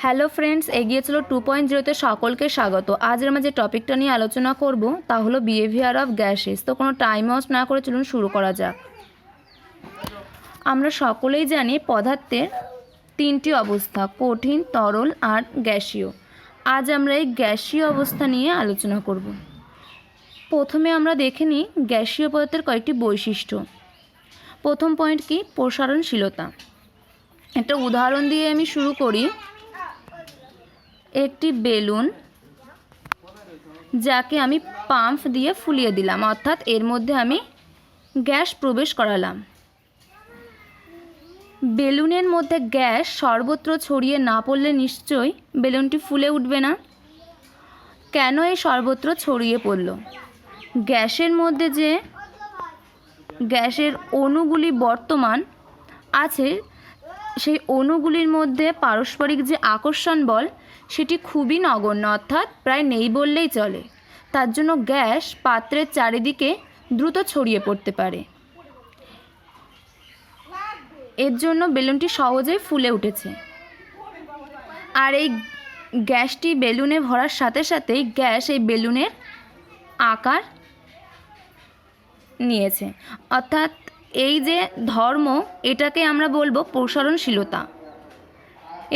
Hello friends, এগিয়ে চলো 2.0-তে সকলকে স্বাগত। আজ আমরা যে টপিকটা নিয়ে আলোচনা করব তা হলো বিহেভিয়ার অফ গ্যাসেস। তো কোনো টাইম ওয়েস্ট না করে চলুন শুরু করা যাক। আমরা সকলেই জানি পদার্থের তিনটি অবস্থা, কঠিন, তরল আর গ্যাসীয়। আজ আমরা এই গ্যাসীয় অবস্থা নিয়ে আলোচনা করব। প্রথমে আমরা দেখে নিই গ্যাসীয় পদার্থের কয়েকটি বৈশিষ্ট্য। প্রথম পয়েন্ট কি? প্রসারণশীলতা। একটা উদাহরণ দিয়ে আমি শুরু করি। একটি বেলুন যাকে আমি পাম্প দিয়ে ফুলিয়ে দিলাম, অর্থাৎ এর মধ্যে আমি গ্যাস প্রবেশ করালাম। বেলুনের মধ্যে গ্যাস সর্বত্র ছড়িয়ে না পড়লে নিশ্চয়ই বেলুনটি ফুলে উঠবে না। কেন এই সর্বত্র ছড়িয়ে পড়ল? গ্যাসের মধ্যে যে গ্যাসের অণুগুলি বর্তমান আছে, সেই অণুগুলির মধ্যে পারস্পরিক যে আকর্ষণ বল সেটি খুবই নগণ্য, অর্থাৎ প্রায় নেই বললেই চলে। তার জন্য গ্যাস পাত্রের চারিদিকে দ্রুত ছড়িয়ে পড়তে পারে। এর জন্য বেলুনটি সহজেই ফুলে উঠেছে। আর এই গ্যাসটি বেলুনে ভরার সাথে সাথেই গ্যাস এই বেলুনের আকার নিয়েছে, অর্থাৎ এই যে ধর্ম, এটাকে আমরা বলবো প্রসারণশীলতা।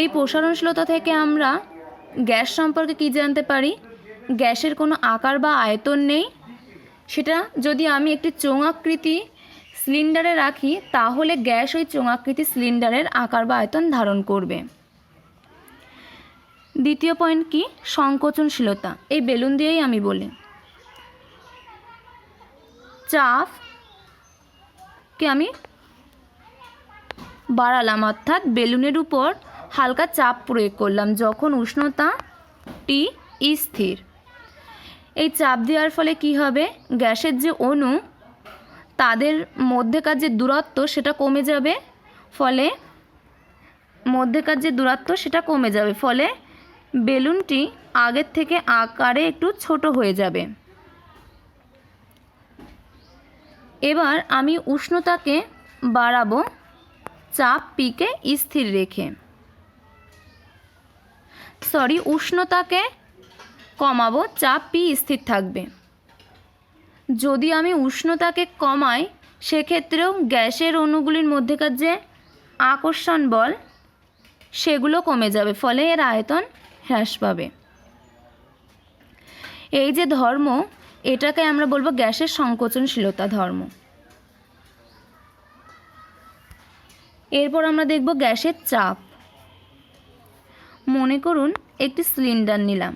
এই প্রসারণশীলতা থেকে আমরা গ্যাস সম্পর্কে কী জানতে পারি? গ্যাসের কোনো আকার বা আয়তন নেই। সেটা যদি আমি একটি চোঙাকৃতি সিলিন্ডারে রাখি, তাহলে গ্যাস ওই চোঙাকৃতি সিলিন্ডারের আকার বা আয়তন ধারণ করবে। দ্বিতীয় পয়েন্ট কি? সংকোচনশীলতা। এই বেলুন দিয়েই আমি বলি। চাপকে আমি বাড়ালাম, অর্থাৎ বেলুনের উপর হালকা চাপ প্রয়োগ করলাম যখন উষ্ণতাটি স্থির। এই চাপ দেওয়ার ফলে কি হবে? গ্যাসের যে অণু, তাদের মধ্যেকার যে দূরত্ব সেটা কমে যাবে। ফলে বেলুনটি আগের থেকে আকারে একটু ছোট হয়ে যাবে। এবার আমি উষ্ণতাকে বাড়াবো চাপ পিকে স্থির রেখে। উষ্ণতাকে কমাবো, চাপ পি স্থির থাকবে। যদি আমি উষ্ণতাকে কমাই, সেক্ষেত্রেও গ্যাসের অণুগুলির মধ্যেকার যে আকর্ষণ বল সেগুলো কমে যাবে, ফলে এর আয়তন হ্রাস পাবে। এই যে ধর্ম, এটাকে আমরা বলবো গ্যাসের সংকোচনশীলতা ধর্ম। এরপর আমরা দেখব গ্যাসের চাপ। মনে করুন একটি সিলিন্ডার নিলাম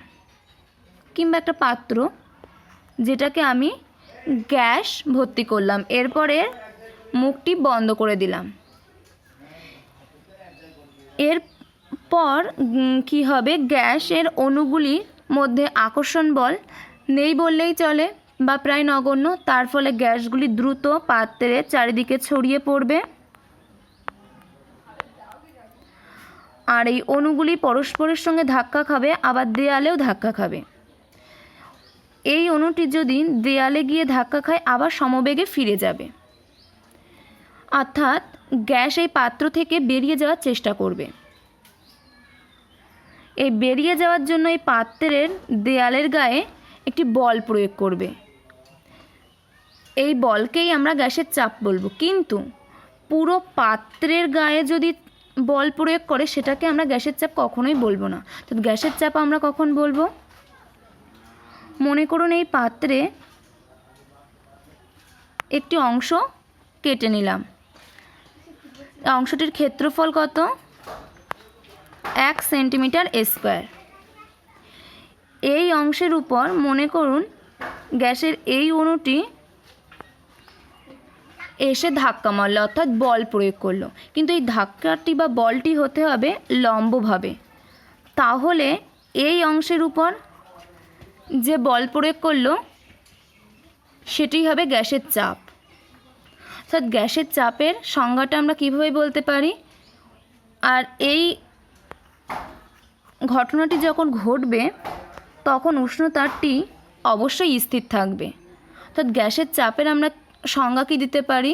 কিংবা একটা পাত্র, যেটাকে আমি গ্যাস ভর্তি করলাম। এরপরে মুখটি বন্ধ করে দিলাম। এরপর কি হবে? গ্যাসের অণুগুলির মধ্যে আকর্ষণ বল নেই বললেই চলে বা প্রায় নগণ্য। তার ফলে গ্যাসগুলি দ্রুত পাত্রের চারিদিকে ছড়িয়ে পড়বে। আর এই অণুগুলি পরস্পরের সঙ্গে ধাক্কা খাবে, আবার দেয়ালেও ধাক্কা খাবে। এই অণুটি যদি দেয়ালে গিয়ে ধাক্কা খায়, আবার সমবেগে ফিরে যাবে, অর্থাৎ গ্যাস এই পাত্র থেকে বেরিয়ে যাওয়ার চেষ্টা করবে। এই বেরিয়ে যাওয়ার জন্য এই পাত্রের দেয়ালের গায়ে একটি বল প্রয়োগ করবে। এই বলকেই আমরা গ্যাসের চাপ বলবো। কিন্তু পুরো পাত্রের গায়ে যদি বল প্রয়োগ করে, সেটাকে আমরা গ্যাসের চাপ কখনোই বলবো না। তো গ্যাসের চাপ আমরা কখন বলবো? মনে করুন এই পাত্রে একটি অংশ কেটে নিলাম। অংশটির ক্ষেত্রফল কত? 1 সেন্টিমিটার স্কোয়ার। এই অংশের উপর মনে করুন গ্যাসের এই অণুটি এসে ধাক্কা মারল, অর্থাৎ বল প্রয়োগ করলো। কিন্তু এই ধাক্কাটি বা বলটি হতে হবে লম্বভাবে। তাহলে এই অংশের উপর যে বল প্রয়োগ করলো সেটি হবে গ্যাসের চাপ। অর্থাৎ গ্যাসের চাপের সংজ্ঞাটা আমরা কীভাবে বলতে পারি? আর এই ঘটনাটি যখন ঘটবে, তখন উষ্ণতাটি অবশ্যই স্থির থাকবে। অর্থাৎ গ্যাসের চাপের আমরা সংজ্ঞা কী দিতে পারি?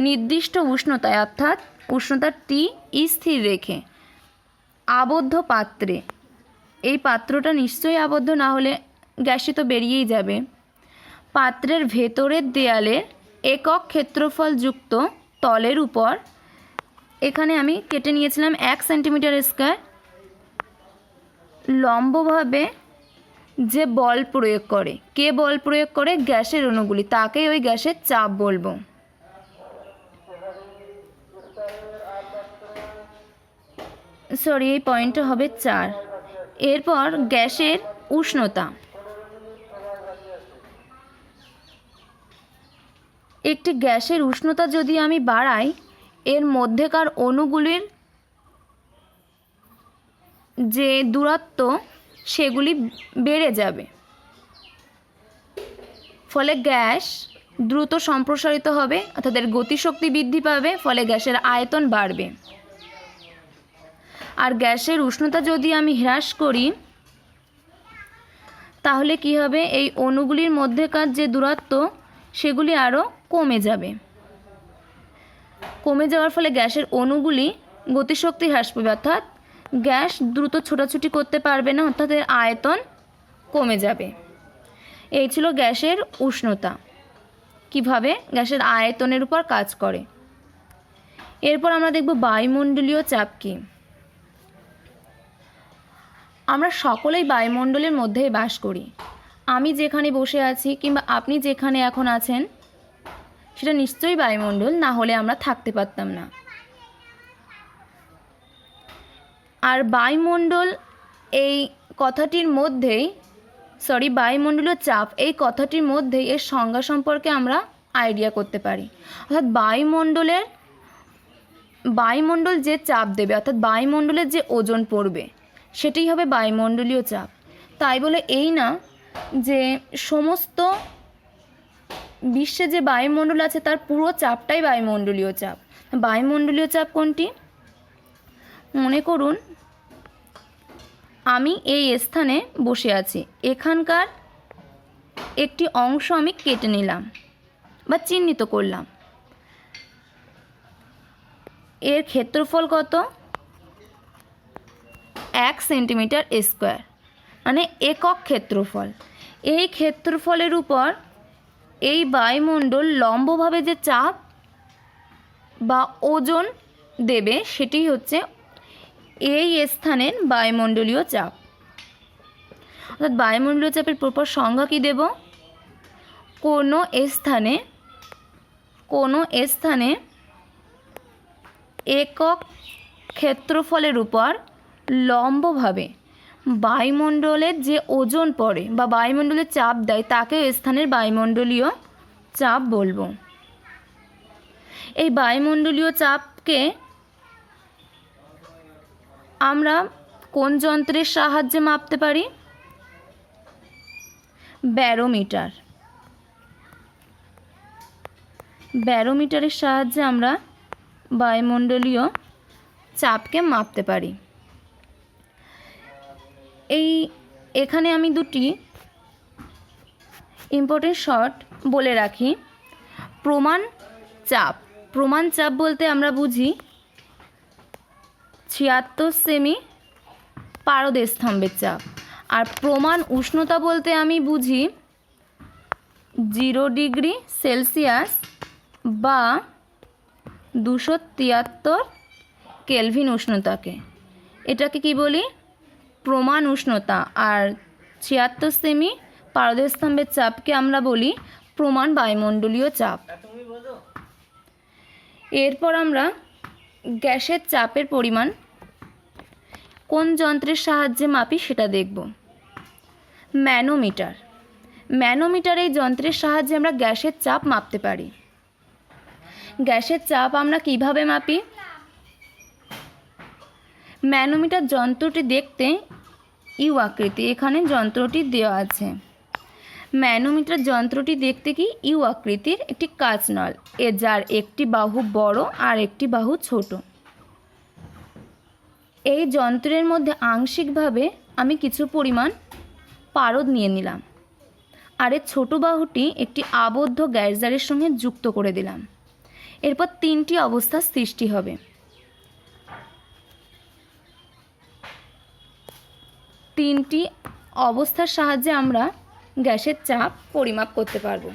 নির্দিষ্ট উষ্ণতায়, অর্থাৎ উষ্ণতা টি স্থির রেখে আবদ্ধ পাত্রে, এই পাত্রটা নিশ্চয়ই আবদ্ধ, না হলে গ্যাসই তো বেরিয়েই যাবে। পাত্রের ভেতরের দেয়ালে একক ক্ষেত্রফলযুক্ত তলের উপর, এখানে আমি কেটে নিয়েছিলাম 1 সেন্টিমিটার স্কয়ার, লম্বভাবে যে বল প্রয়োগ করে, কে বল প্রয়োগ করে? গ্যাসের অণুগুলি, তাকেই ওই গ্যাসের চাপ বলবো। সরি, এই পয়েন্টটা হবে 4। এরপর গ্যাসের উষ্ণতা। একটি গ্যাসের উষ্ণতা যদি আমি বাড়াই, এর মধ্যেকার অণুগুলির যে দূরত্ব সেগুলি বেড়ে যাবে, ফলে গ্যাস দ্রুত সম্প্রসারিত হবে, অর্থাৎ এর গতিশক্তি বৃদ্ধি পাবে, ফলে গ্যাসের আয়তন বাড়বে। আর গ্যাসের উষ্ণতা যদি আমি হ্রাস করি, তাহলে কি হবে? এই অণুগুলির মধ্যেকার যে দূরত্ব সেগুলি আরও কমে যাবে। কমে যাওয়ার ফলে গ্যাসের অণুগুলি গতিশক্তি হ্রাস পাবে, অর্থাৎ গ্যাস দ্রুত ছোটাছুটি করতে পারবে না, অর্থাৎ এর আয়তন কমে যাবে। এই ছিল গ্যাসের উষ্ণতা, কিভাবে গ্যাসের আয়তনের উপর কাজ করে। এরপর আমরা দেখব বায়ুমণ্ডলীয় চাপ কী। আমরা সকলেই বায়ুমণ্ডলের মধ্যেই বাস করি। আমি যেখানে বসে আছি কিংবা আপনি যেখানে এখন আছেন, সেটা নিশ্চয়ই বায়ুমণ্ডল, না হলে আমরা থাকতে পারতাম না। আর বায়ুমণ্ডল এই কথাটির মধ্যেই, বায়ুমণ্ডলীয় চাপ এই কথাটির মধ্যেই এর সংজ্ঞা সম্পর্কে আমরা আইডিয়া করতে পারি। অর্থাৎ বায়ুমণ্ডল যে চাপ দেবে, অর্থাৎ বায়ুমণ্ডলের যে ওজন পড়বে, সেটাই হবে বায়ুমণ্ডলীয় চাপ। তাই বলে এই না যে সমস্ত বিশ্বে যে বায়ুমণ্ডল আছে তার পুরো চাপটাই বায়ুমণ্ডলীয় চাপ। বায়ুমণ্ডলীয় চাপ কোনটি? মনে করুন আমি এই স্থানে বসে আছি, এখানকার একটি অংশ আমি কেটে নিলাম বা চিহ্নিত করলাম। এর ক্ষেত্রফল কত? 1 সেন্টিমিটার স্কয়ার, মানে একক ক্ষেত্রফল। এই ক্ষেত্রফলের উপর এই বায়ুমণ্ডল লম্বভাবে যে চাপ বা ওজন দেবে, সেটি হচ্ছে এই স্থানের বায়ুমণ্ডলীয় চাপ। অর্থাৎ বায়ুমণ্ডলীয় চাপের প্রপার সংজ্ঞা কী দেব? কোনো স্থানে একক ক্ষেত্রফলের উপর লম্বভাবে বায়ুমণ্ডলের যে ওজন পড়ে বা বায়ুমণ্ডলের চাপ দেয়, তাকে স্থানের বায়ুমণ্ডলীয় চাপ বলবো। এই বায়ুমণ্ডলীয় চাপকে আমরা কোন যন্ত্রের সাহায্যে মাপতে পারি? ব্যারোমিটারের সাহায্যে আমরা বায়ুমণ্ডলীয় চাপকে মাপতে পারি। এখানে আমি দুটি ইম্পর্টেন্ট শর্ট বলে রাখি। প্রমাণ চাপ বলতে আমরা বুঝি 76 সেমি পারদ স্তম্ভের চাপ। আর প্রমাণ উষ্ণতা বলতে আমি বুঝি 0 ডিগ্রি সেলসিয়াস বা 273 কেলভিন উষ্ণতাকে। এটাকে কি বলি? প্রমাণ উষ্ণতা। আর 76 সেমি পারদস্তম্ভের চাপকে আমরা বলি প্রমাণ বায়ুমণ্ডলীয় চাপ। এরপর আমরা গ্যাসের চাপের পরিমাণ কোন যন্ত্রের সাহায্যে মাপি সেটা দেখব। ম্যানোমিটার এই যন্ত্রের সাহায্যে আমরা গ্যাসের চাপ মাপতে পারি। গ্যাসের চাপ আমরা কিভাবে মাপি? ম্যানোমিটার যন্ত্রটি দেখতে ইউ আকৃতি, এখানে যন্ত্রটি দেওয়া আছে। ম্যানোমিটার যন্ত্রটি দেখতে কি ইউ আকৃতির একটি কাঁচ নল, যার একটি বাহু বড় আর একটি বাহু ছোট। এই যন্ত্রের মধ্যে আংশিকভাবে আমি কিছু পরিমাণ পারদ নিয়ে নিলাম, আর এর ছোট বাহুটি একটি আবদ্ধ গ্যাস জারের সঙ্গে যুক্ত করে দিলাম। এরপর 3টি অবস্থার সৃষ্টি হবে। তিনটি অবস্থার সাহায্যে আমরা গ্যাসের চাপ পরিমাপ করতে পারব।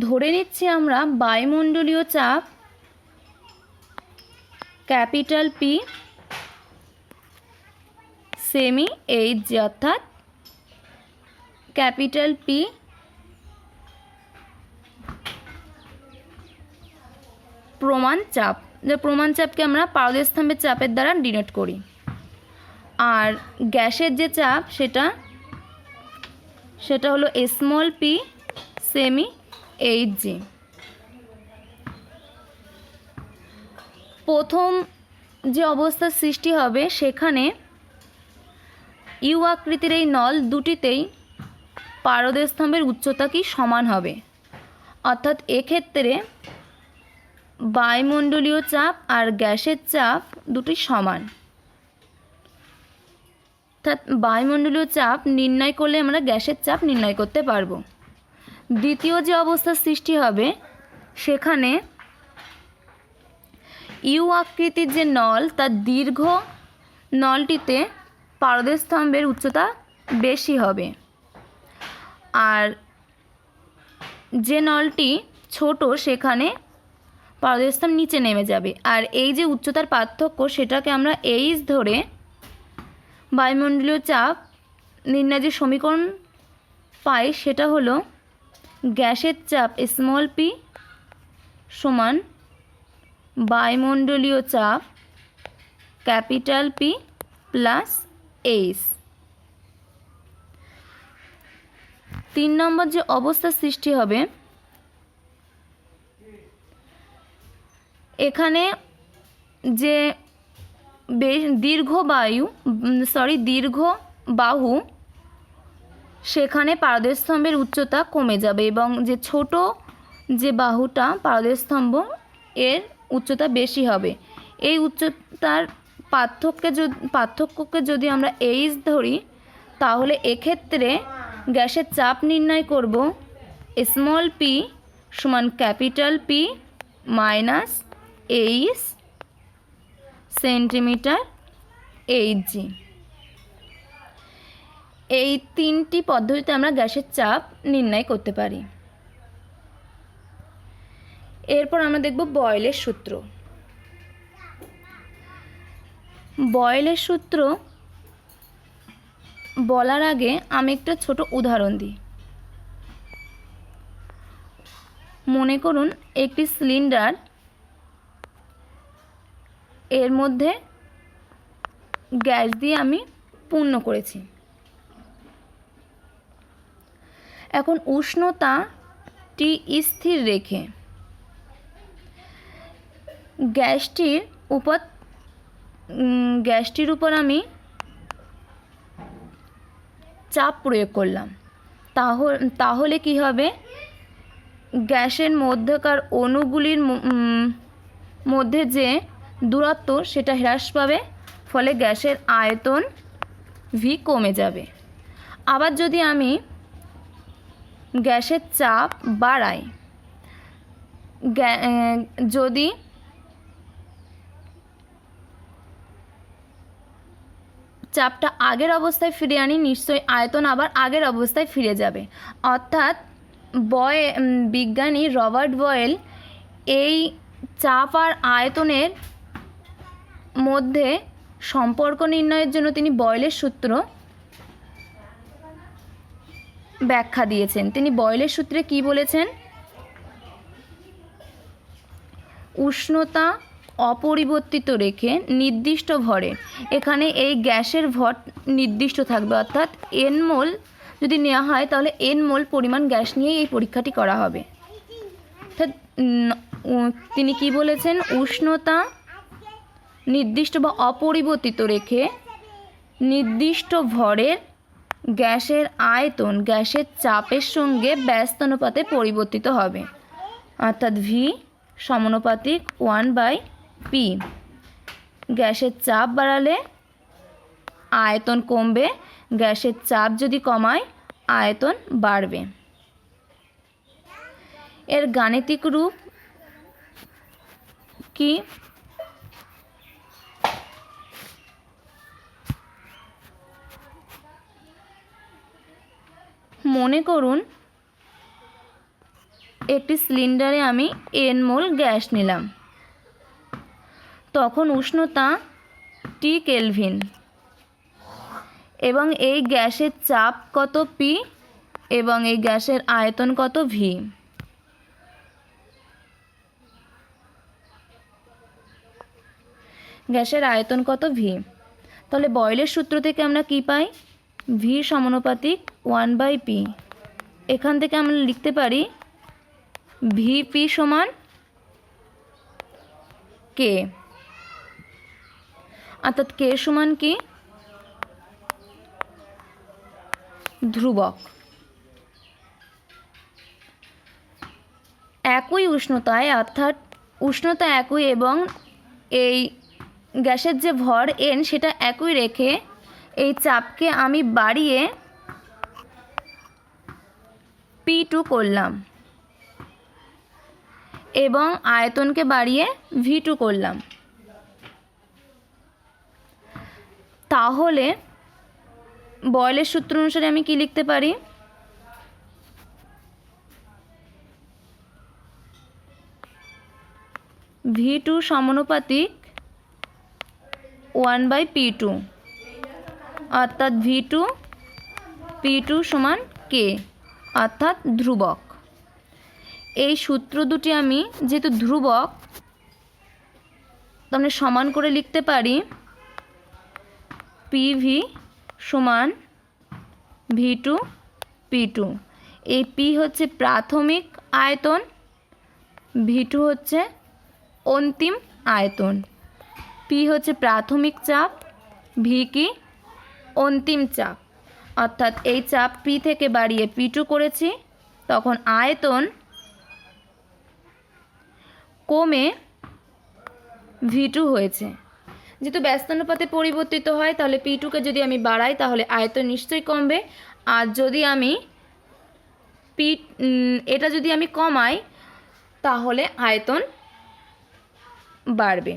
ধরে নিচ্ছি আমরা বায়ুমণ্ডলীয় চাপ ক্যাপিটাল পি সেমি এইচ অর্থাৎ ক্যাপিটাল পি প্রমাণ চাপ, যে প্রমাণ চাপকে আমরা পারদস্তম্ভের চাপের দ্বারা ডিনোট করি। আর গ্যাসের যে চাপ সেটা হলো small P semi H G. প্রথম যে অবস্থার সৃষ্টি হবে সেখানে ইউ আকৃতির এই নল দুটিতেই পারদস্তম্ভের উচ্চতা কি সমান হবে, অর্থাৎ এক্ষেত্রে বায়ুমণ্ডলীয় চাপ আর গ্যাসের চাপ দুটি সমান। অর্থাৎ বায়ুমণ্ডলীয় চাপ নির্ণয় করলে আমরা গ্যাসের চাপ নির্ণয় করতে পারবো। দ্বিতীয় যে অবস্থার সৃষ্টি হবে সেখানে ইউ আকৃতির যে নল তার দীর্ঘ নলটিতে পারদস্তম্ভের উচ্চতা বেশি হবে, আর যে নলটি ছোট সেখানে পারদস্তম্ভ নিচে নেমে যাবে। আর এই যে উচ্চতার পার্থক্য সেটাকে আমরা এইচ ধরে বায়ুমণ্ডলীয় চাপ নির্ণয়ের যে সমীকরণ পাই সেটা হলো গ্যাসের চাপ স্মল পি সমান বায়ুমণ্ডলীয় চাপ ক্যাপিটাল পি প্লাস এইচ। 3 নম্বর যে অবস্থার সৃষ্টি হবে এখানে যে দীর্ঘ বাহু সেখানে পারদস্তম্ভের উচ্চতা কমে যাবে এবং যে ছোট যে বাহুটা পারদস্তম্ভ এর উচ্চতা বেশি হবে। এই উচ্চতার পার্থক্যকে যদি আমরা এইচ ধরি তাহলে এক্ষেত্রে গ্যাসের চাপ নির্ণয় করব স্মল পি সমান capital P minus H centimetre H G. এই তিনটি পদ্ধতিতে আমরা গ্যাসের চাপ নির্ণয় করতে পারি। এরপর আমরা দেখব বয়েলের সূত্র। বয়েলের সূত্র বলার আগে আমি একটা ছোট উদাহরণ দিই। মনে করুন একটি সিলিন্ডার, এর মধ্যে গ্যাস দিয়ে আমি পূর্ণ করেছি। এখন উষ্ণতাটি স্থির রেখে গ্যাসটির উপর আমি চাপ প্রয়োগ করলাম। তাহলে কি হবে, গ্যাসের মধ্যকার অণুগুলির মধ্যে যে দূরত্ব সেটা হ্রাস পাবে, ফলে গ্যাসের আয়তন ভি কমে যাবে। আবার যদি আমি গ্যাসের চাপ বাড়াই, যদি চাপটা আগের অবস্থায় ফিরে আনি নিশ্চয়ই আয়তন আবার আগের অবস্থায় ফিরে যাবে। অর্থাৎ বিজ্ঞানী রবার্ট বয়েল এই চাপ আর আয়তনের মধ্যে সম্পর্ক নির্ণয়ের জন্য তিনি বয়েলের সূত্র ব্যাখ্যা দিয়েছেন। তিনি বয়েলের সূত্রে কি বলেছেন, উষ্ণতা অপরিবর্তিত রেখে নির্দিষ্ট ভরে, এখানে এই গ্যাসের ভর নির্দিষ্ট থাকবে, অর্থাৎ এন মোল যদি নেওয়া হয় তাহলে এন মোল পরিমাণ গ্যাস নিয়েই এই পরীক্ষাটি করা হবে। অর্থাৎ তিনি কি বলেছেন, উষ্ণতা নির্দিষ্ট বা অপরিবর্তিত রেখে নির্দিষ্ট ভরের গ্যাসের আয়তন গ্যাসের চাপের সঙ্গে ব্যস্তানুপাতে পরিবর্তিত হবে, অর্থাৎ ভি সমানুপাতিক 1/p। গ্যাসের চাপ বাড়ালে আয়তন কমবে, গ্যাসের চাপ যদি কমায় আয়তন বাড়বে। এর গাণিতিক রূপ কি, মনে করুন একটি সিলিন্ডারে আমি n মোল গ্যাস নিলাম, তখন উষ্ণতা T কেলভিন এবং এই গ্যাসের চাপ কত P এবং এই গ্যাসের আয়তন কত V। গ্যাসের আয়তন কত V। তাহলে বয়লের সূত্র থেকে আমরা কি পাই? V সমানুপাতিক 1/P। এখান থেকে আমরা লিখতে পারি VP সমান K, অর্থাৎ K সমান কি? ধ্রুবক। একই উষ্ণতায়, অর্থাৎ উষ্ণতা একই এবং এই গ্যাসের যে ভর n সেটা একই রেখে এই চাপকে আমি বাড়িয়ে P2 করলাম এবং আয়তনকে বাড়িয়ে V2 করলাম। তাহলে বয়লের সূত্র অনুসারে আমি কি লিখতে পারি? V2 সমানুপাতিক 1/P2, অর্থাৎ V2 P2 সমান K, অর্থাৎ ধ্রুবক। এই সূত্র দুটি আমি যেহেতু ধ্রুবক তাহলে সমান করে লিখতে পারি PV সমান V2 P2। এই P হচ্ছে প্রাথমিক আয়তন, V2 হচ্ছে অন্তিম আয়তন। P হচ্ছে প্রাথমিক চাপ, V কি? অন্তিম চাপ। অর্থাৎ এই চাপ P থেকে বাড়িয়ে P2 করেছি, তখন আয়তন কমে V2 হয়েছে। যেহেতু ব্যস্তানুপাতে পরিবর্তিত হয় তাহলে P2কে যদি আমি বাড়াই তাহলে আয়তন নিশ্চয়ই কমবে, আর যদি আমি এটা যদি আমি কমাই তাহলে আয়তন বাড়বে।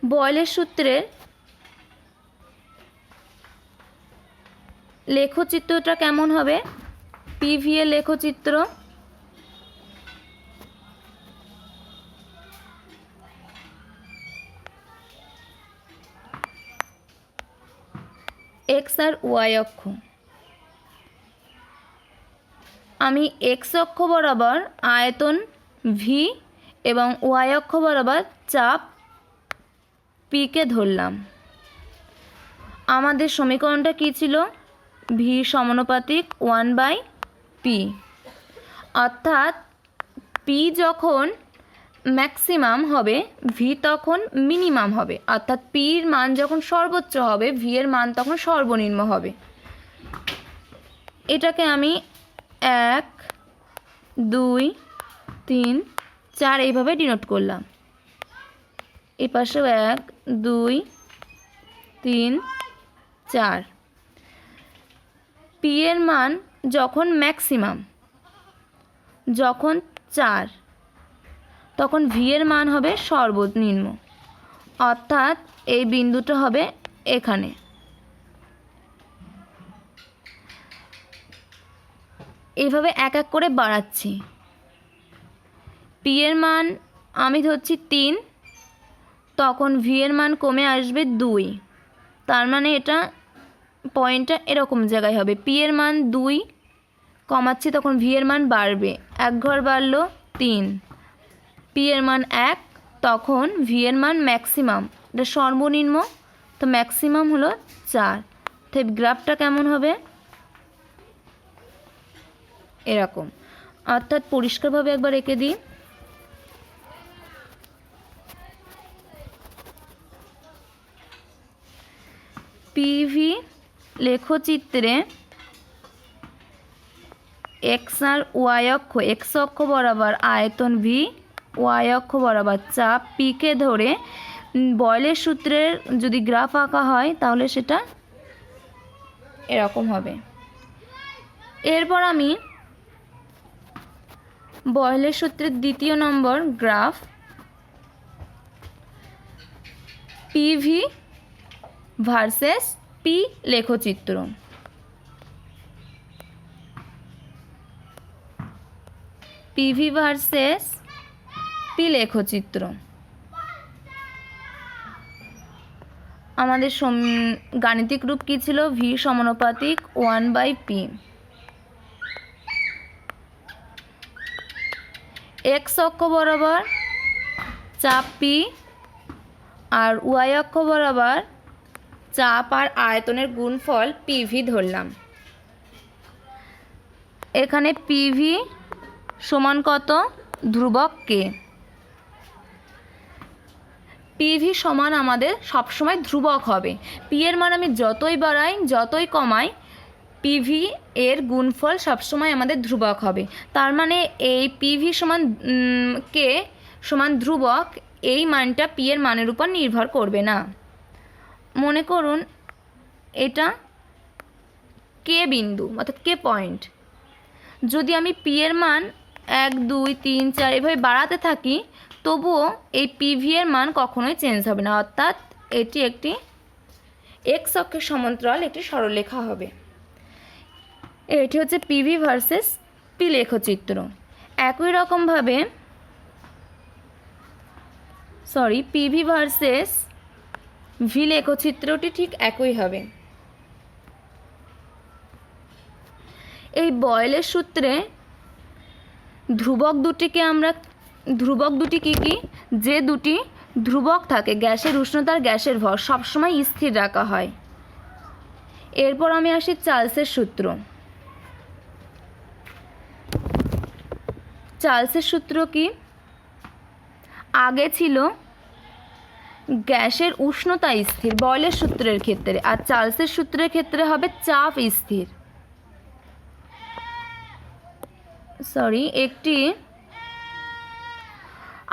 বয়লের সূত্রের লেখচিত্রটা কেমন হবে? PV এর লেখচিত্র x আর y অক্ষ। আমি x অক্ষ বরাবর আয়তন V এবং y অক্ষ বরাবর চাপ P কে ধরলাম। আমাদের সমীকরণটা কী ছিল? V সমানুপাতিক 1/P, অর্থাৎ P যখন ম্যাক্সিমাম হবে V তখন মিনিমাম হবে, অর্থাৎ Pর মান যখন সর্বোচ্চ হবে V এর মান তখন সর্বনিম্ন হবে। এটাকে আমি 1 2 3 4 এইভাবে ডিনোট করলাম। এই পাশেও 1 2 3 4। P এর মান যখন ম্যাক্সিমাম, যখন 4, তখন V এর মান হবে সর্বনিম্ন, অর্থাৎ এই বিন্দুটা হবে এখানে। এইভাবে এক এক করে বাড়াচ্ছি। P এর মান আমি ধরছি 3, তখন V এর মান কমে আসবে 2, তার মানে এটা পয়েন্টটা এরকম জায়গায় হবে। P এর মান 2 কমাচ্ছি, তখন V এর মান বাড়বে, এক ঘর বাড়লো 3। P এর মান 1, তখন V এর মান ম্যাক্সিমাম, এটা সর্বনিম্ন, তো ম্যাক্সিমাম হলো 4। তো গ্রাফটা কেমন হবে? এরকম। অর্থাৎ পরিষ্কারভাবে একবার এঁকে দিই। PV লেখচিত্রে x আর y অক্ষ, x অক্ষ বরাবর আয়তন V, y অক্ষ বরাবর চাপ P কে ধরে বয়লের সূত্রের যদি গ্রাফ আঁকা হয় তাহলে সেটা এরকম হবে। এরপর আমি বয়লের সূত্রের দ্বিতীয় নম্বর গ্রাফ PV ভার্সেস P লেখচিত্র। পিভি ভার্সেস পি লেখচিত্র। আমাদের গাণিতিক রূপ কী ছিল? ভি সমানুপাতিক 1/p। এক্স অক্ষ বরাবর চাপ পি আর ওয়াই অক্ষ বরাবর চাপ আর আয়তনের গুণফল পিভি ধরলাম। এখানে পিভি সমান কত? ধ্রুবক কে। পিভি সমান আমাদের সবসময় ধ্রুবক হবে। পি এর মান আমি যতই বাড়াই যতই কমাই, পিভি এর গুণফল সবসময় আমাদের ধ্রুবক হবে। তার মানে এই পিভি সমান কে সমান ধ্রুবক, এই মানটা পি এর মানের উপর নির্ভর করবে না। মনে করুন এটা কে বিন্দু অর্থাৎ কে পয়েন্ট। যদি আমি পি এর মান 1 2 3 4 এভাবে বাড়াতে থাকি, তবুও এই পিভি এর মান কখনোই চেঞ্জ হবে না, অর্থাৎ এটি একটি এক্স অক্ষের সমান্তরাল একটি সরলরেখা হবে। এটি হচ্ছে পিভি ভার্সেস পি লেখচিত্র। একই রকমভাবে পিভি ভার্সেস ভি লেখচিত্রটি ঠিক একই হবে। এই বয়েলের সূত্রে ধ্রুবক দুটি কি যে দুটি ধ্রুবক থাকে, গ্যাসের উষ্ণতা আর গ্যাসের ভর সবসময় স্থির রাখা হয়। এরপর আমি আসি চার্লসের সূত্র। চার্লসের সূত্র কি? আগে ছিল গ্যাসের উষ্ণতা স্থির বয়েলের সূত্রের ক্ষেত্রে, আর চার্লসের সূত্রের ক্ষেত্রে হবে চাপ স্থির। একটি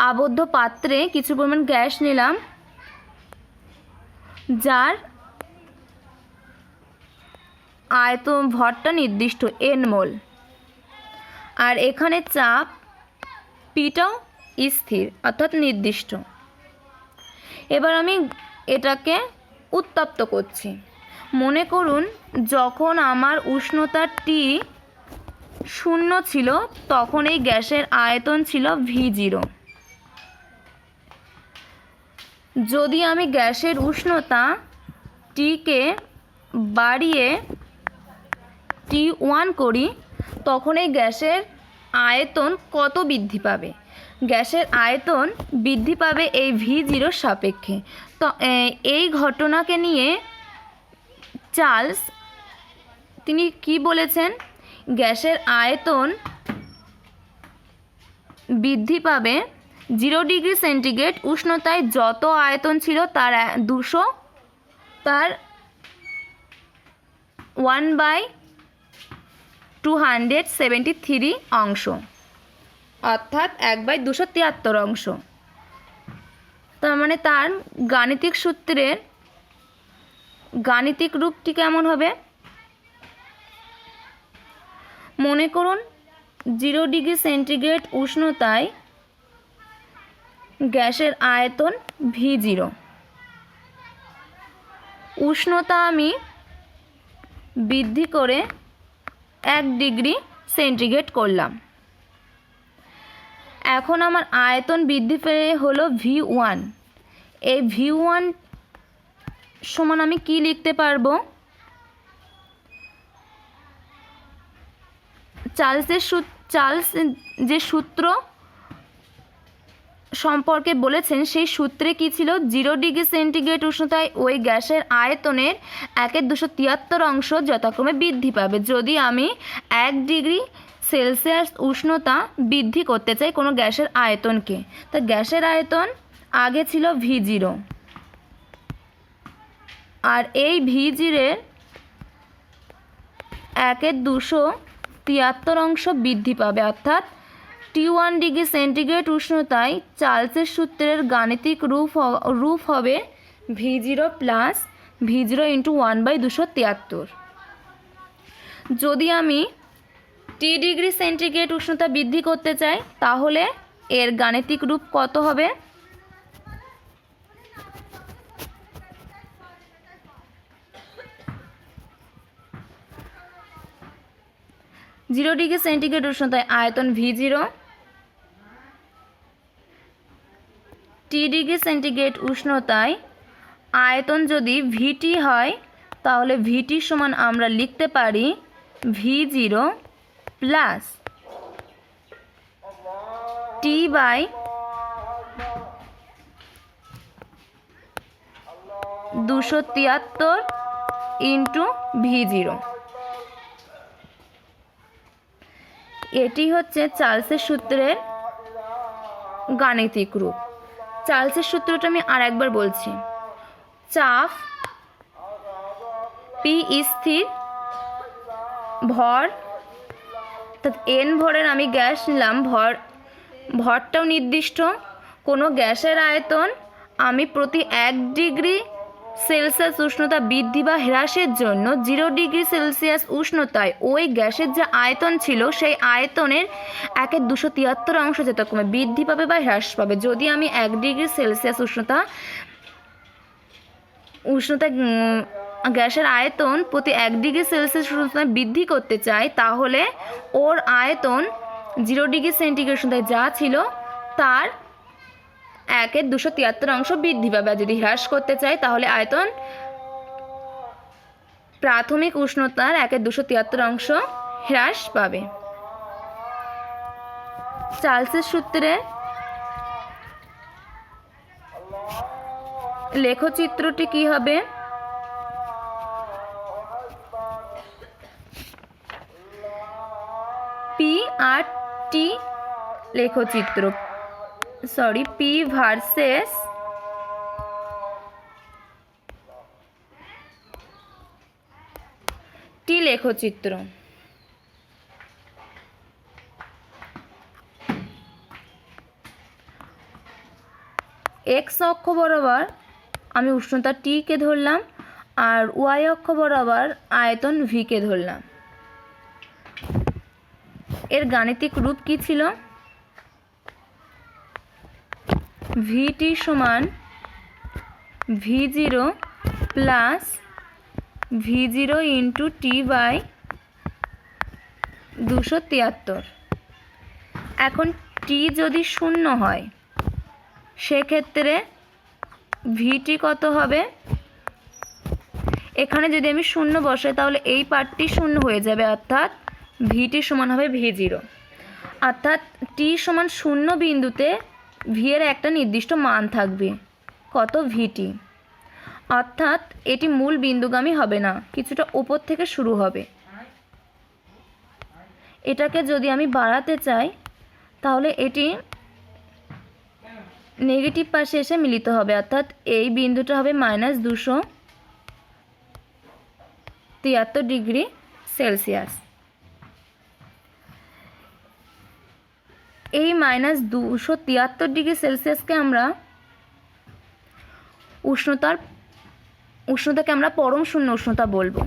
আবদ্ধ পাত্রে কিছু পরিমাণ গ্যাস নিলাম, যার আয়তন ভরটা নির্দিষ্ট n মোল, আর এখানে চাপ পিটাও স্থির অর্থাৎ নির্দিষ্ট। এবার আমি এটাকে উত্তপ্ত করছি। মনে করুন যখন আমার উষ্ণতা টি 0 ছিল, তখন এই গ্যাসের আয়তন ছিল V0। যদি আমি গ্যাসের উষ্ণতা টিকে বাড়িয়ে T1 করি, তখন এই গ্যাসের আয়তন কত বৃদ্ধি পাবে? গ্যাসের আয়তন বৃদ্ধি পাবে এই V0 সাপেক্ষে। তো এই ঘটনাকে নিয়ে চার্লস তিনি কি বলেছেন? গ্যাসের আয়তন বৃদ্ধি পাবে 0 ডিগ্রি সেন্টিগ্রেড উষ্ণতায় যত আয়তন ছিল তার 200, তার 1/273 অংশ, অর্থাৎ 1/273 অংশ। তার মানে তার গাণিতিক সূত্রের গাণিতিক রূপটি কেমন হবে? মনে করুন 0 ডিগ্রি সেন্টিগ্রেড উষ্ণতায় গ্যাসের আয়তন V0, উষ্ণতা আমি বৃদ্ধি করে 1 ডিগ্রি সেন্টিগ্রেড করলাম। এখন আমার আয়তন বৃদ্ধি পেয়ে হলো V1। এই V1 সমান আমি কি লিখতে পারবো? চার্লস যে সূত্র সম্পর্কে বলেছেন, সেই সূত্রে কি ছিল? 0 ডিগ্রি সেন্টিগ্রেড উষ্ণতায় ওই গ্যাসের আয়তনের 1/273 অংশ যথাক্রমে বৃদ্ধি পাবে যদি আমি 1 ডিগ্রি সেলসিয়াস উষ্ণতা বৃদ্ধি করতে চাই কোনো গ্যাসের আয়তনকে। তা গ্যাসের আয়তন আগে ছিল V0, আর এই V0-এর 1/273 অংশ বৃদ্ধি পাবে, অর্থাৎ T1 ডিগ্রি সেন্টিগ্রেড উষ্ণতায় চার্লসের সূত্রের গাণিতিক রূপ হবে V0 প্লাস V0 ইন্টু 1/273। যদি আমি T ডিগ্রি সেন্টিগ্রেড উষ্ণতা বৃদ্ধি করতে চাই, তাহলে এর গাণিতিক রূপ কত হবে? জিরো ডিগ্রি সেন্টিগ্রেড উষ্ণতায় আয়তন V0 টি ডিগ্রি সেন্টিগ্রেড উষ্ণতায় আয়তন যদি ভিটি হয় তাহলে ভিটি সমান আমরা লিখতে পারি V0 plus T by 273 into V0। এটি হচ্ছে চার্লসের সূত্রের গাণিতিক রূপ। চার্লসের সূত্রটা আমি আর একবার বলছি। চাপ পি স্থির, ভর অর্থাৎ এন ভরের আমি গ্যাস নিলাম, ভরটাও নির্দিষ্ট। কোনো গ্যাসের আয়তন আমি প্রতি 1 ডিগ্রি সেলসিয়াস উষ্ণতা বৃদ্ধি বা হ্রাসের জন্য 0 ডিগ্রি সেলসিয়াস উষ্ণতায় ওই গ্যাসের যে আয়তন ছিল সেই আয়তনের 1/273 অংশ যথাক্রমে বৃদ্ধি পাবে বা হ্রাস পাবে। যদি আমি 1 ডিগ্রি সেলসিয়াস উষ্ণতা গ্যাসের আয়তন প্রতি 1 ডিগ্রি সেলসিয়াস উষ্ণতায় বৃদ্ধি করতে চাই তাহলে ওর আয়তন 0 ডিগ্রি সেন্টিগ্রেড উষ্ণতায় যা ছিল তার 1/273 অংশ বৃদ্ধি পাবে। আর যদি হ্রাস করতে চাই তাহলে আয়তন প্রাথমিক উষ্ণতার 1/273 অংশ হ্রাস পাবে। চার্লসের সূত্রে লেখচিত্রটি কি হবে? পি আর টি লেখচিত্র, পি ভার্সেস টি লেখচিত্র। এক্স অক্ষ বরাবর আমি উষ্ণতা টিকে ধরলাম আর ওয়াই অক্ষ বরাবর আয়তন ভিকে ধরলাম। এর গাণিতিক রূপ কি ছিল? ভিটি সমান V0 plus V0 into T by 273। এখন টি যদি 0 হয় সেক্ষেত্রে ভিটি কত হবে? এখানে যদি আমি 0 বসাই তাহলে এই পার্টটি 0 হয়ে যাবে, অর্থাৎ ভিটি সমান হবে V0। অর্থাৎ টি সমান 0 বিন্দুতে ভি এর একটা নির্দিষ্ট মান থাকবে, কত? ভিটি। অর্থাৎ এটি মূল বিন্দুগামী হবে না, কিছুটা উপর থেকে শুরু হবে। এটাকে যদি আমি বাড়াতে চাই তাহলে এটি নেগেটিভ পাশে এসে মিলিত হবে, অর্থাৎ এই বিন্দুটা হবে -273 ডিগ্রি সেলসিয়াস। এই -273 ডিগ্রি সেলসিয়াসকে আমরা উষ্ণতাকে আমরা পরম শূন্য উষ্ণতা বলবো।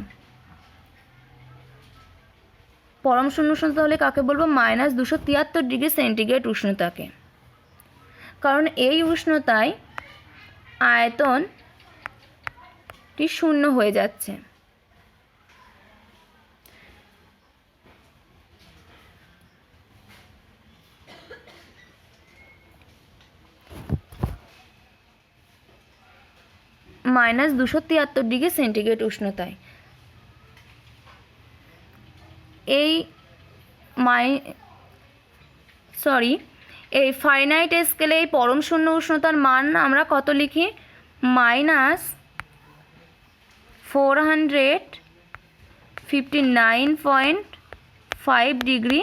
পরম শূন্য উষ্ণতা হলে কাকে বলবো? -273 ডিগ্রি সেন্টিগ্রেড উষ্ণতাকে। কারণ এই উষ্ণতায় আয়তনটি 0 হয়ে যাচ্ছে। -273 ডিগ্রি সেন্টিগ্রেড উষ্ণতায় এই ফারেনহাইট স্কেলে এই পরম শূন্য উষ্ণতার মান আমরা কত লিখি? -459.5 ডিগ্রি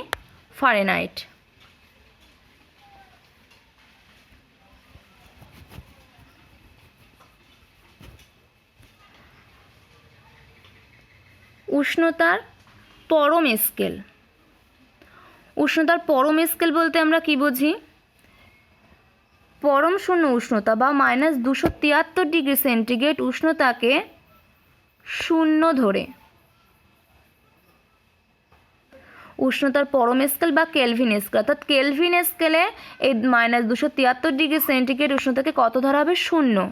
ফারেনহাইট। উষ্ণতার পরম স্কেল। উষ্ণতার পরম স্কেল বলতে আমরা কি বুঝি? পরম শূন্য উষ্ণতা বা -273 ডিগ্রি সেন্টিগ্রেড উষ্ণতাকে 0 ধরে উষ্ণতার পরম স্কেল বা কেলভিন স্কেল, অর্থাৎ কেলভিন স্কেলে এই -273 ডিগ্রি সেন্টিগ্রেড উষ্ণতাকে কত ধরা হবে? 0।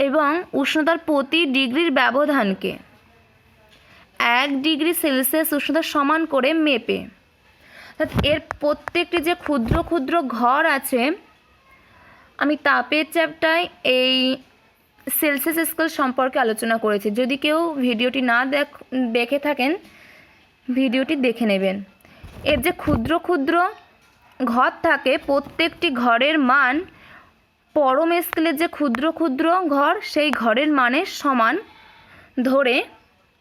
এবং উষ্ণতার প্রতি ডিগ্রির ব্যবধানকে 1 ডিগ্রি সেলসিয়াস উষ্ণতার সমান করে মেপে, অর্থাৎ এর প্রত্যেকটি যে ক্ষুদ্র ক্ষুদ্র ঘর আছে আমি তাপের চ্যাপ্টায় এই সেলসিয়াস স্কেল সম্পর্কে আলোচনা করেছি। যদি কেউ ভিডিওটি না দেখে থাকেন, ভিডিওটি দেখে নেবেন। এর যে ক্ষুদ্র ক্ষুদ্র ঘর থাকে, প্রত্যেকটি ঘরের মান পরম স্কেলের যে ক্ষুদ্র ক্ষুদ্র ঘর, সেই ঘরের মানের সমান ধরে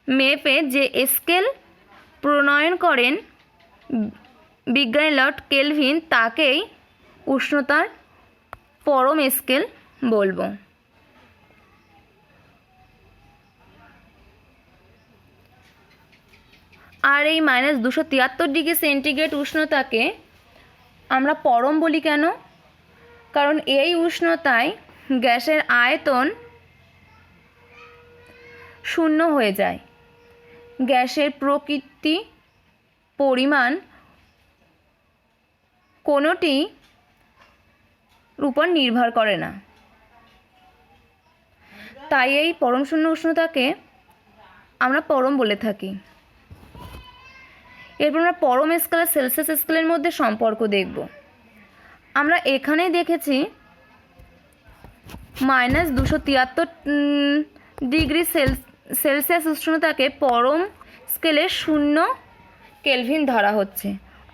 মেপে যে স্কেল প্রণয়ন করেন বিজ্ঞানী লর্ড কেলভিন, তাকেই উষ্ণতার পরম স্কেল বলবো। আর এই -273°C উষ্ণতাকে আমরা পরম বলি কেন? কারণ এই উষ্ণতায় গ্যাসের আয়তন শূন্য হয়ে যায়। গ্যাসের প্রকৃতি, পরিমাণ কোনোটির উপর নির্ভর করে না। তাই এই পরম শূন্য উষ্ণতাকে আমরা পরম বলে থাকি। এরপর আমরা পরম স্কেল আর সেলসিয়াস স্কেলের মধ্যে সম্পর্ক দেখব। আমরা এখানেই দেখেছি -273° উষ্ণতাকে পরম স্কেলে 0 কেলভিন ধরা হচ্ছে,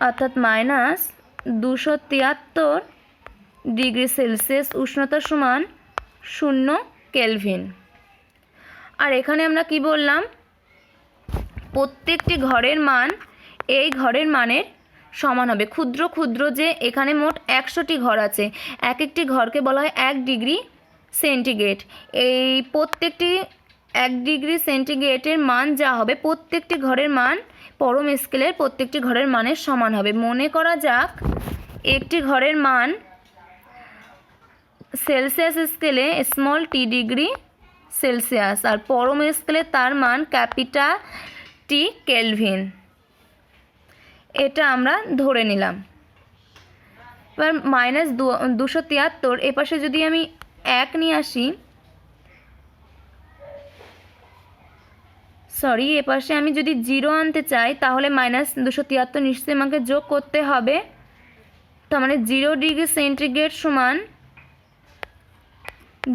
অর্থাৎ -273°C উষ্ণতা সমান 0 কেলভিন। আর এখানে আমরা কি বললাম? প্রত্যেকটি ঘরের মান এই ঘরের মানের সমান হবে। ক্ষুদ্র ক্ষুদ্র যে এখানে মোট 100টি ঘর আছে, এক একটি ঘরকে বলা হয় 1°C। এই প্রত্যেকটি 1°C মান যা হবে, প্রত্যেকটি ঘরের মান পরম স্কেলের প্রত্যেকটি ঘরের মানের সমান হবে। মনে করা যাক একটি ঘরের মান সেলসিয়াস স্কেলে t°C আর পরম স্কেলে তার মান T কেলভিন। এটা আমরা ধরে নিলাম। এবার -273, এপাশে যদি আমি 1 নিয়ে আসি, এপাশে আমি যদি 0 আনতে চাই, তাহলে -273 নিশ্চয়ই আমাকে যোগ করতে হবে। তার মানে 0°C সমান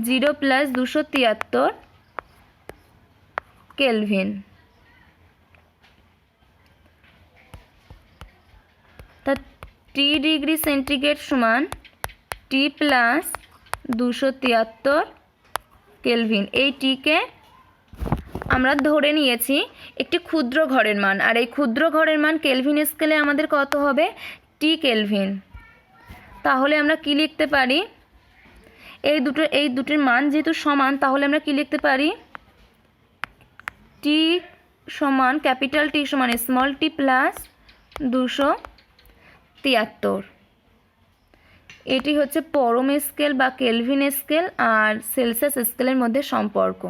0 + 273 কেলভিন। তা T°C সমান T + 273 কেলভিন। এই টিকে আমরা ধরে নিয়েছি একটি ক্ষুদ্র ঘরের মান, আর এই ক্ষুদ্র ঘরের মান কেলভিন স্কেলে আমাদের কত হবে? T kelvin. তাহলে আমরা কি লিখতে পারি? এই দুটির মান যেহেতু সমান, তাহলে আমরা কি লিখতে পারি? T সমান T সমান t + 273। এটি হচ্ছে পরম স্কেল বা কেলভিন স্কেল আর সেলসিয়াস স্কেলের মধ্যে সম্পর্ক।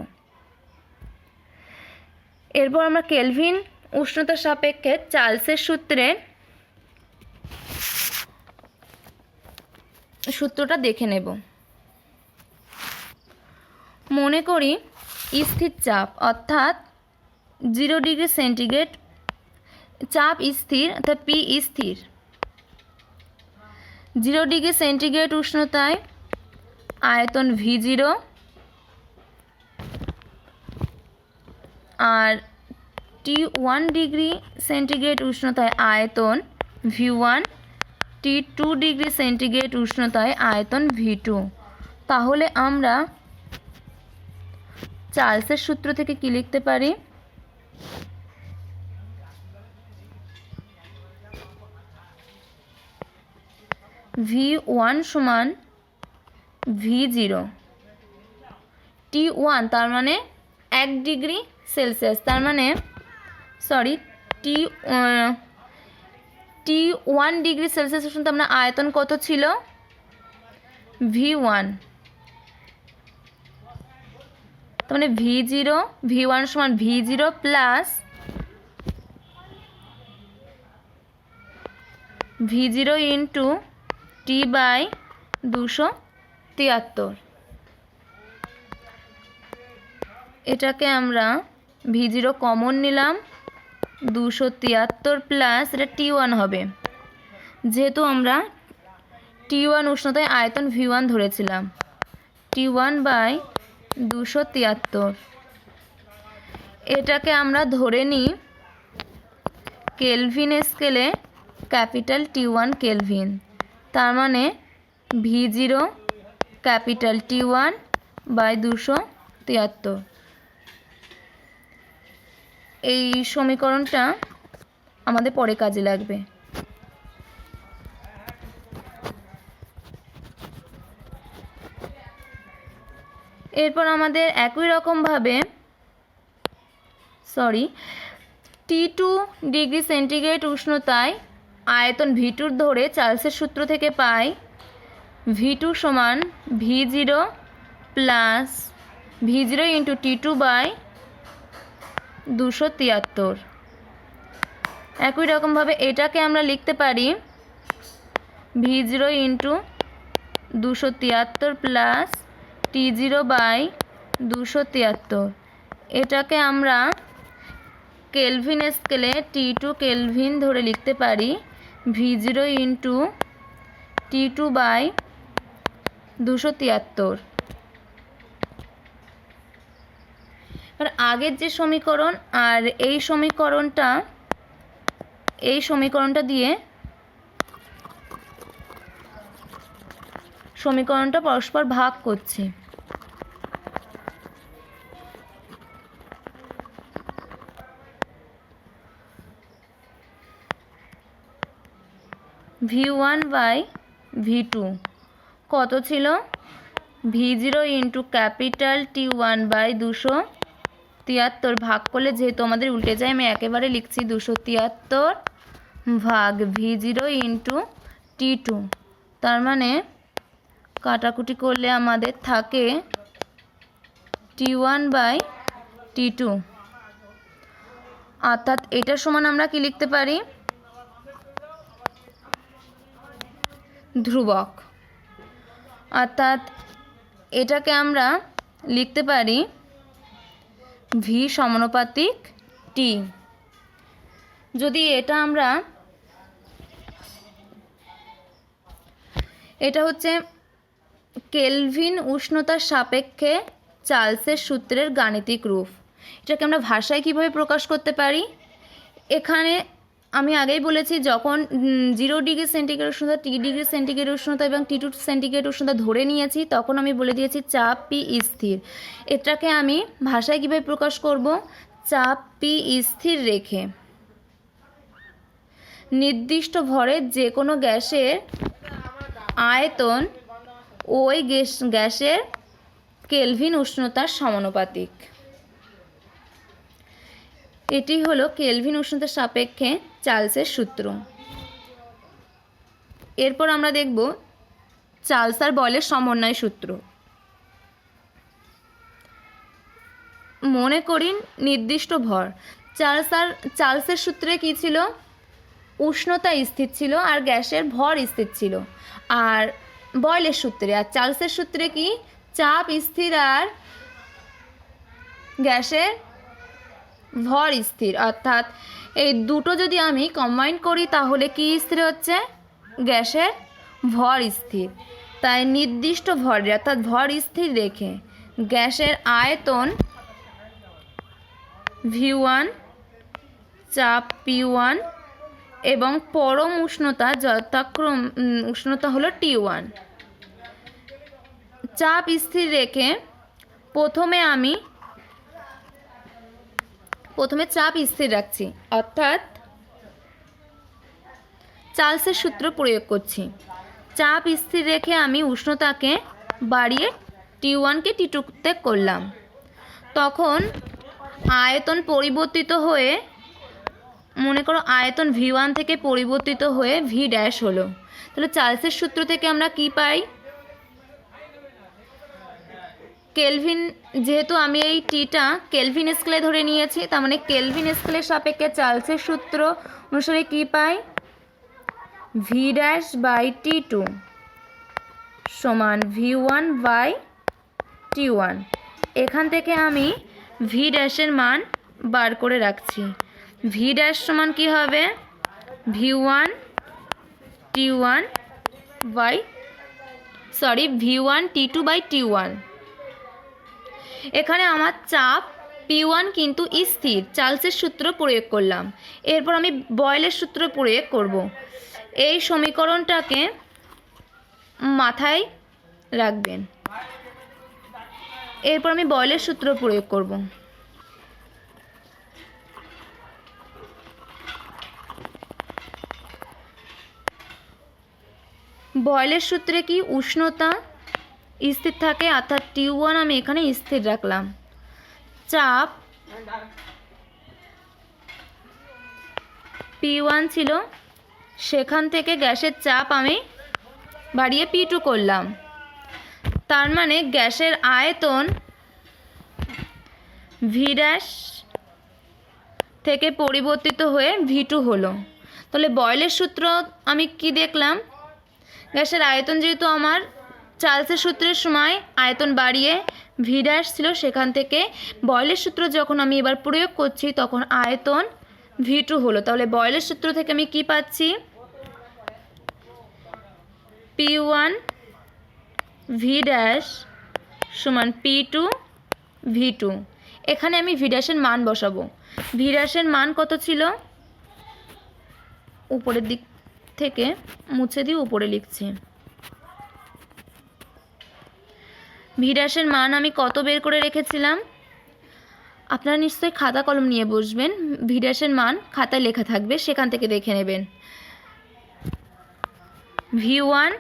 এরপর আমরা কেলভিন উষ্ণতার সাপেক্ষে চার্লসের সূত্রটা দেখে নেব। মনে করি স্থির চাপ, অর্থাৎ 0°C চাপ স্থির, অর্থাৎ P স্থির। 0°C উষ্ণতায় আয়তন V0 আর T1°C উষ্ণতায় আয়তন V1, T2°C উষ্ণতায় আয়তন V2। তাহলে আমরা চার্লসের সূত্র থেকে কি লিখতে পারি? V1 সমান V0, T1 তার মানে 1°C, তার মানে T1°C উষ্ণতা আমরা আয়তন কত ছিল? V1। তার মানে V1 সমান V0 plus V0 into T/273। এটাকে আমরা V0 কমন নিলাম, 273 প্লাস এটা T1 হবে। যেহেতু আমরা T T1 উষ্ণতায় আয়তন V1 ধরেছিলাম, T1/273। এটাকে আমরা ধরে নিই কেলভিন স্কেলে ক্যাপিটাল T1 কেলভিন, তার মানে V0 ক্যাপিটাল T1/273। এই সমীকরণটা আমাদের পরে কাজে লাগবে। এরপর আমাদের একই রকমভাবে T2 ডিগ্রি সেন্টিগ্রেড উষ্ণতায় আয়তন V2 ধরে চার্লসের সূত্র থেকে পাই V2 সমান V0 plus V0 into T2/273। একই রকমভাবে এটাকে আমরা লিখতে পারি V0 ইন্টু 273 প্লাস T0/273। এটাকে আমরা কেলভিন স্কেলে T2 কেলভিন ধরে লিখতে পারি V0 ইন্টু T2/273। আর আগের যে সমীকরণ আর এই সমীকরণটা দিয়ে সমীকরণটা পরস্পর ভাগ করছি। V1/V2 কত ছিল? V0 ইন্টু ক্যাপিটাল T1/273 ভাগ করলে যেহেতু আমাদের উল্টে যায়, আমি একেবারে লিখছি 273 ভাগ V0 ইন্টু T2। তার মানে কাটাকুটি করলে আমাদের থাকে T1/T2। অর্থাৎ এটার সমান আমরা কি লিখতে পারি? ধ্রুবক। অর্থাৎ এটাকে আমরা লিখতে পারি V সমানুপাতিক T। যদি এটা হচ্ছে কেলভিন উষ্ণতার সাপেক্ষে চার্লসের সূত্রের গাণিতিক রূপ। এটাকে আমরা ভাষায় কিভাবে প্রকাশ করতে পারি? এখানে আমি আগেই বলেছি, যখন 0 ডিগ্রি সেন্টিগ্রেড উষ্ণতা, T ডিগ্রি সেন্টিগ্রেড উষ্ণতা এবং T2 সেন্টিগ্রেড উষ্ণতা ধরে নিয়েছি, তখন আমি বলে দিয়েছি চাপ P স্থির। এটাকে আমি ভাষায় কিভাবে প্রকাশ করব? চাপ P স্থির রেখে নির্দিষ্ট ভরের যে কোনো গ্যাসের আয়তন ওই গ্যাসের কেলভিন উষ্ণতার সমানুপাতিক। এটি হলো কেলভিন উষ্ণতার সাপেক্ষে চার্লসের সূত্র। এরপর আমরা দেখব চার্লস আর বয়লের সমন্বয় সূত্র। মনে করি নির্দিষ্ট ভর। চার্লসের সূত্রে কি ছিল? উষ্ণতা স্থির ছিল আর গ্যাসের ভর স্থির ছিল। আর বয়লের সূত্রে আর চার্লসের সূত্রে কি? চাপ স্থির আর গ্যাসের ভর স্থির। অর্থাৎ এই দুটো যদি আমি কম্বাইন করি তাহলে কি স্থির হচ্ছে? গ্যাসের ভর স্থির। তাই নির্দিষ্ট ভরে অর্থাৎ ভর স্থির রেখে গ্যাসের আয়তন V1, চাপ P1 এবং পরম উষ্ণতা যথাক্রম উষ্ণতা হলো T1। চাপ স্থির রেখে প্রথমে চাপ স্থির রাখছি, অর্থাৎ চার্লসের সূত্র প্রয়োগ করছি। চাপ স্থির রেখে আমি উষ্ণতাকে বাড়িয়ে T1কে T2তে করলাম। তখন আয়তন পরিবর্তিত হয়ে, মনে করো আয়তন V1 থেকে পরিবর্তিত হয়ে V ড্যাশ হলো। তাহলে চার্লসের সূত্র থেকে আমরা কি পাই? কেলভিন, যেহেতু আমি এই টিটা কেলভিন স্কেলে ধরে নিয়েছি, তার মানে কেলভিন স্কেলের সাপেক্ষে চার্লসের সূত্র অনুসারে কি পাই? V'/T2 সমান V1/T1। এখান থেকে আমি V ড্যাশের মান বার করে রাখছি। V ড্যাশ সমান কি হবে? V1 T1/2। V1 T2 by T1। এখানে আমার চাপ P1 কিন্তু স্থির, চার্লসের সূত্র প্রয়োগ করলাম। এরপর আমি বয়েলের সূত্র প্রয়োগ করব। এই সমীকরণটাকে মাথায় রাখবেন। এরপর আমি বয়েলের সূত্র প্রয়োগ করব। বয়েলের সূত্রে কি উষ্ণতা স্থির থাকে, অর্থাৎ T1 আমি এখানে স্থির রাখলাম। চাপ P1 ছিল, সেখান থেকে গ্যাসের চাপ আমি বাড়িয়ে P2 করলাম। তার মানে গ্যাসের আয়তন V' থেকে পরিবর্তিত হয়ে V2 হলো। তাহলে বয়েলের সূত্র আমি কি দেখলাম, গ্যাসের আয়তন যেহেতু আমার চার্লসের সূত্রের সময় আয়তন বাড়িয়ে V' ছিল, সেখান থেকে বয়েলের সূত্র যখন আমি এবার প্রয়োগ করছি তখন আয়তন V2 হলো। তাহলে বয়েলের সূত্র থেকে আমি কি পাচ্ছি, P1 V' সমান P2 V2। এখানে আমি V' মান বসাবো। V' মান কত ছিল, উপরের দিক থেকে মুছে দিয়ে উপরে লিখছি। V' মান আমি কত বের করে রেখেছিলাম, আপনারা নিশ্চয়ই খাতা কলম নিয়ে বসবেন, V' মান খাতায় লেখা থাকবে, সেখান থেকে দেখে নেবেন। V1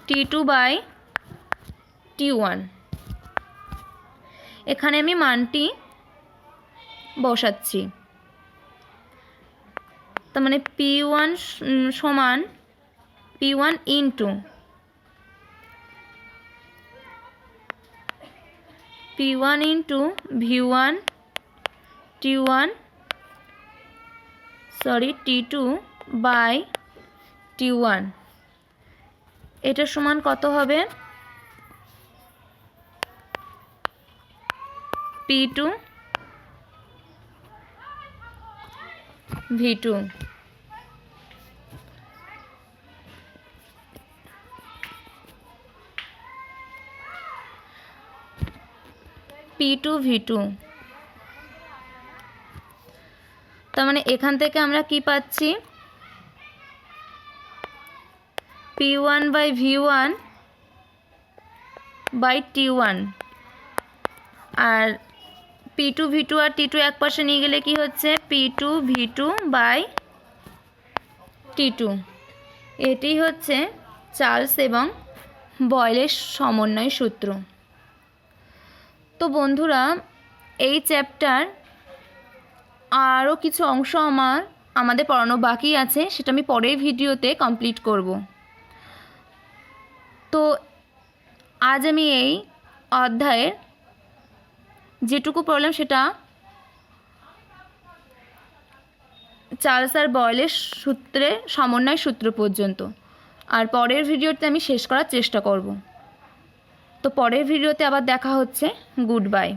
T2 by T1। এখানে আমি মানটি বসাচ্ছি। তার মানে P1 সমান P1 into P1 into V1 T2 by T1। এটা সমান কত হবে, P2 V2। P2 V2। তার মানে এখান থেকে আমরা কি পাচ্ছি, P1 by V1 by T1, R P2 V2 R T2 এক পাশে নিয়ে গেলে কি হচ্ছে, P2 V2 বাই T2। এটি হচ্ছে চার্লস এবং বয়েলের সমন্বয় সূত্র। তো বন্ধুরা, এই চ্যাপ্টার আরও কিছু অংশ আমাদের পড়ানো বাকি আছে, সেটা আমি পরের ভিডিওতে কমপ্লিট করব। তো আজ আমি এই অধ্যায়ের যেটুকু পড়লাম সেটা চার্লস আর বয়েলের সূত্রে সমন্বয় সূত্র পর্যন্ত, আর পরের ভিডিওতে আমি শেষ করার চেষ্টা করব। তো পরের ভিডিওতে আবার দেখা হচ্ছে। Good bye.